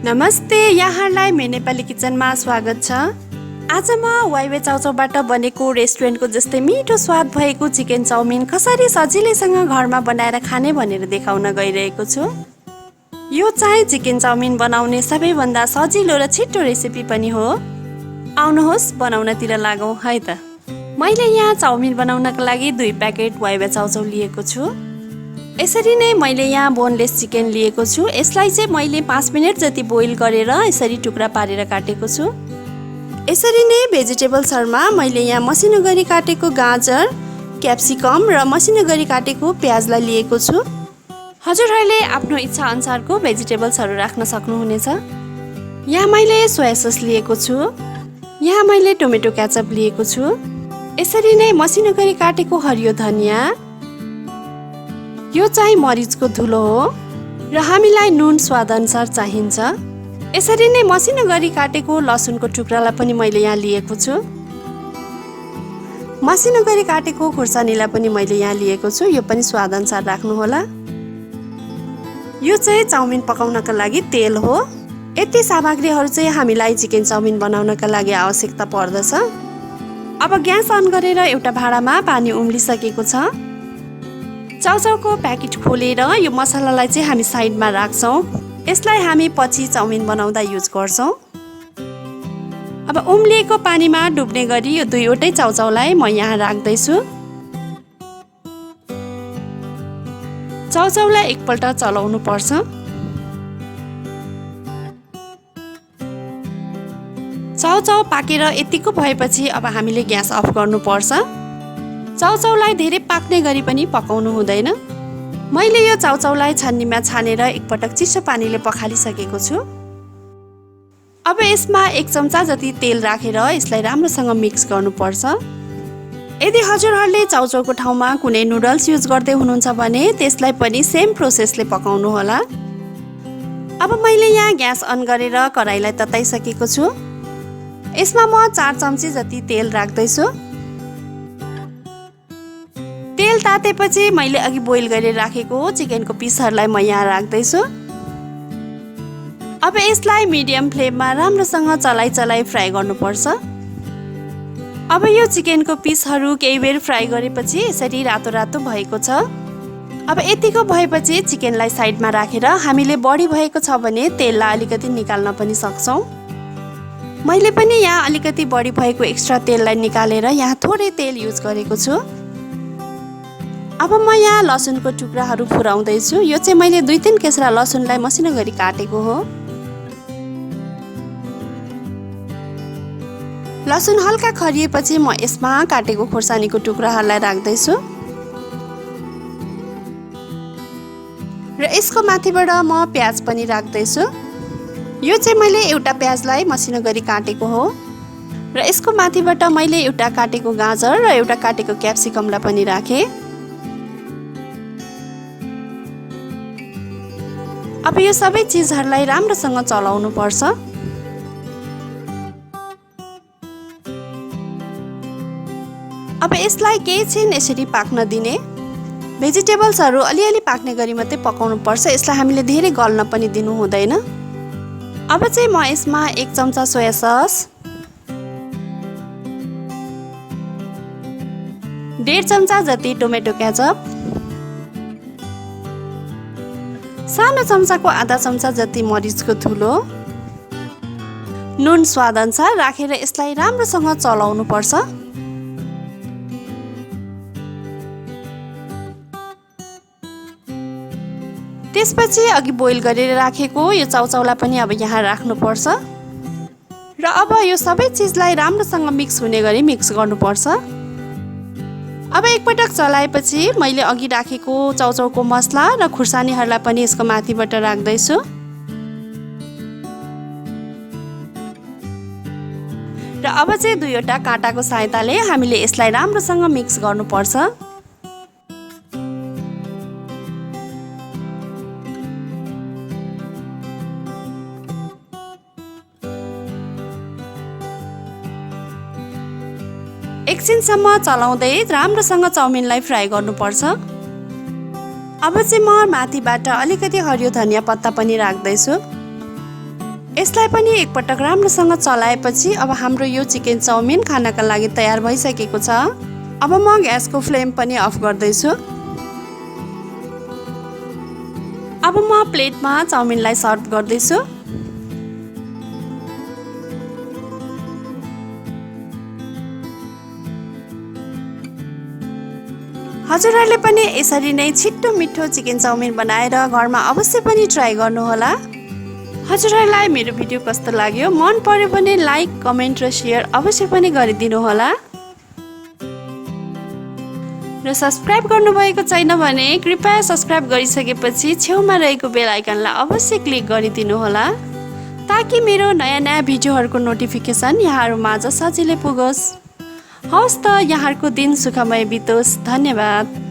नमस्ते, यहाँलाई मेरो नेपाली किचनमा स्वागत छ। आज म वाइवे चाउचाउबाट बनेको रेस्टुरेन्टको जस्तै मिठो स्वाद भएको चिकन चाउमिन कसरी सजिलैसँग घरमा बनाएर खाने भनेर देखाउन गइरहेको छु। यो चाहिँ चिकन चाउमिन बनाउने सबैभन्दा सजिलो र छिटो रेसिपी पनि हो। आउनुहोस् बनाउनतिर लागौँ है त। मैले यहाँ चाउमिन बनाउनका लागि 2 प्याकेट वाइवे चाउचाउ लिएको छु। यसरी नै मैले यहाँ बोनलेस चिकन लिएको छु। यसलाई चाहिँ मैले 5 मिनेट जति बोइल गरेर यसरी टुक्रा पारेर काटेको छु। यसरी नै भेजिटेबल्सहरुमा मैले यहाँ मसिनो गरी काटेको गाजर, क्याप्सिकम र मसिनो गरी काटेको प्याजलाई लिएको छु। हजुरहरूले आफ्नो इच्छा अनुसारको भेजिटेबल्सहरु राख्न सक्नुहुनेछ। यहाँ मैले सोया सस लिएको छु। यहाँ मैले टोमेटो केचप लिएको छु। यसरी नै मसिनो गरी काटेको हरियो धनिया, यो चाहिँ मरिचको धुलो हो र हामीलाई नुन स्वादअनुसार चाहिन्छ। यसरी नै मसिनो गरी काटेको लसुनको टुक्रालाई पनि मैले यहाँ लिएको छु। मसिनो गरी काटेको खुर्सानीलाई पनि मैले यहाँ लिएको छु। यो पनि स्वादअनुसार राख्नु होला। यो चाहिँ चाउमिन पकाउनका लागि तेल हो। यति सामग्रीहरू चाहिँ हामीलाई चिकन चाउमिन बनाउनका लागि आवश्यकता पर्दछ। अब ग्यास अन गरेर एउटा भाँडामा पानी उम्लिसकेको छ। चाउचाउको प्याकेट खोलेर यो मसलालाई चाहिँ हामी साइडमा राख्छौं। यसलाई हामी पछि चाउमिन बनाउँदा युज गर्छौं। अब उम्लिएको पानीमा डुब्ने गरी यो 2वटै चाउचाउलाई म यहाँ राख्दै छु। चाउचाउलाई एकपल्ट चलाउनु पर्छ। चाउचाउ पाकेर यतिको भएपछि अब हामीले ग्यास अफ गर्नु पर्छ। चाउचाउलाई धेरै पाक्ने गरी पनि पकाउनु हुँदैन। मैले यो चाउचाउलाई छन्नीमा छानेर एकपटक चिसो पानीले पखालिसकेको छु। अब यसमा 1 चम्चा जति तेल राखेर यसलाई राम्रोसँग मिक्स गर्नुपर्छ। यदि हजुरहरूले चाउचाउको ठाउँमा कुनै नुडल्स युज गर्दै हुनुहुन्छ भने त्यसलाई पनि सेम प्रोसेसले पकाउनु होला। अब मैले यहाँ ग्यास अन गरेर कराईलाई तताइसकेको छु। यसमा म 4 चम्ची जति तेल राख्दै छु। तेल तातेपछि मैले अघि बोइल गरेर राखेको चिकनको पिसहरुलाई म यहाँ राख्दै छु। अब यसलाई मिडियम फ्लेममा राम्रोसँग चलाइ फ्राई गर्नुपर्छ। अब यो चिकनको पिसहरु केही बेर फ्राई गरेपछि यसरी रातो रातो भएको छ। अब यतिको भएपछि चिकनलाई साइडमा राखेर हामीले बढी भएको छ भने तेललाई अलिकति निकाल्न पनि सक्छौं। मैले पनि यहाँ अलिकति बढी भएको एक्स्ट्रा तेललाई निकालेर यहाँ थोरै तेल युज गरेको छु। अब म यहाँ लसुनको टुक्राहरू फुराउँदै छु। यो चाहिँ मैले 2-3 केस्रा लसुनलाई मसिनो गरी काटेको हो। लसुन हल्का खरिएपछि म यसमा काटेको खुर्सानीको टुक्राहरूलाई राख्दै छु र यसको माथिबाट म प्याज पनि राख्दै छु। यो चाहिँ मैले एउटा प्याजलाई मसिनो गरी काटेको हो र यसको माथिबाट मैले एउटा काटेको गाजर र एउटा काटेको क्याप्सिकमलाई पनि राखे। अब यो सबै चीजहरुलाई राम्रोसँग चलाउनु पर्छ। अब यसलाई केही छिन यसरी पाक्न दिने। भेजिटेबल्सहरु अलिअलि पाक्ने गरी मात्रै पकाउनु पर्छ। यसलाई हामीले धेरै गल्न पनि दिनु हुँदैन। अब चाहिँ म यसमा 1 चम्चा सोया सस, 1.5 चम्चा जति टोमेटो केचप, सानो चम्चाको आधा चम्चा जति मरिचको धुलो, नुन स्वादअनुसार राखेर यसलाई राम्रोसँग चलाउनु पर्छ। त्यसपछि अघि बोइल गरेर राखेको यो चाउचाउलाई पनि अब यहाँ राख्नु पर्छ र अब यो सबै चीजलाई राम्रोसँग मिक्स हुने गरी मिक्स गर्नुपर्छ। अब एकपटक चलाएपछि मैले अघि राखेको चाउचाउको मसला र खुर्सानीहरुलाई पनि यसको माथिबाट राख्दै छु र अब चाहिँ 2वटा काँटाको सहायताले हामीले यसलाई राम्रोसँग मिक्स गर्नुपर्छ। एकछिनसम्म चलाउँदै राम्रोसँग चाउमिनलाई फ्राई गर्नुपर्छ। अब चाहिँ म माथिबाट अलिकति हरियो धनिया पत्ता पनि राख्दै छु। यसलाई पनि एकपटक राम्रोसँग चलाएपछि अब हाम्रो यो चिकन चाउमिन खानका लागि तयार भइसकेको छ। अब म ग्यासको फ्लेम पनि अफ गर्दैछु। अब म प्लेटमा चाउमिनलाई सर्भ गर्दैछु। हजुरहरूले पनि यसरी नै छिट्टो मिठो चिकन चाउमिन बनाएर घरमा अवश्य पनि ट्राई गर्नुहोला। हजुरहरूलाई मेरो भिडियो कस्तो लाग्यो, मन पर्यो भने लाइक, कमेन्ट र सेयर अवश्य पनि गरिदिनु होला। र सब्स्क्राइब गर्नुभएको छैन भने कृपया सब्स्क्राइब गरिसकेपछि छेउमा रहेको बेल आइकनलाई अवश्य क्लिक गरिदिनु होला, ताकि मेरो नयाँ भिडियोहरूको नोटिफिकेसन यहाँहरू माझ सजिलै पुगोस्। हवस् त, यहाँहरूको दिन सुखमय बितोस्। धन्यवाद।